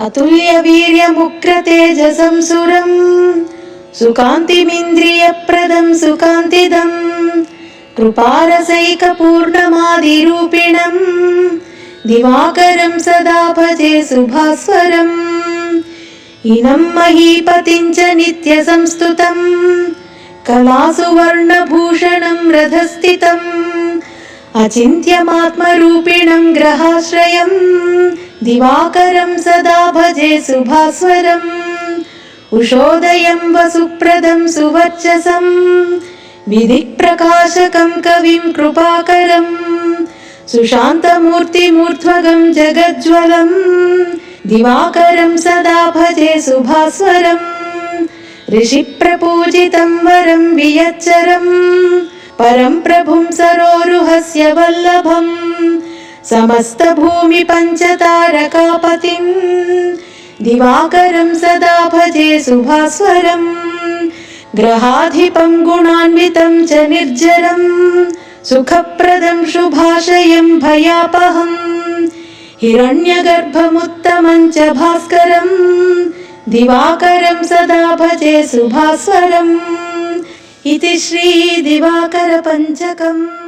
अतुल्यवीर्यमुग्रतेजसं सुरं सुकान्तिमिन्द्रियप्रदं सुकान्तिदं कृपारसैकपूर्णमादिरूपिणं दिवाकरं सदा भजे सुभास्वरम् इनं महीपतिं च नित्यसंस्तुतं कलासु वर्णभूषणं रथस्थितम् अचिन्त्यमात्मरूपिणं ग्रहाश्रयं दिवाकरं सदा भजे सुभास्वरम् उषोदयं वसुप्रदं सुवर्चसं विधिप्रकाशकं कविं कृपाकरं सुशान्तमूर्तिमूर्ध्वगं जगज्ज्वलं दिवाकरं सदा भजे सुभास्वरम् ऋषिप्रपूजितं वरं वियच्चरं परं प्रभुं सरोरुहस्य वल्लभं समस्तभूमिपञ्चतारकापतिं दिवाकरं सदा भजे सुभास्वरम् ग्रहाधिपं गुणान्वितं च निर्जरं सुखप्रदं शुभाशयं भयापहं हिरण्यगर्भमुत्तमं च भास्करं दिवाकरं सदा भजे सुभास्वरम् इति श्री दिवाकर पंचकम्।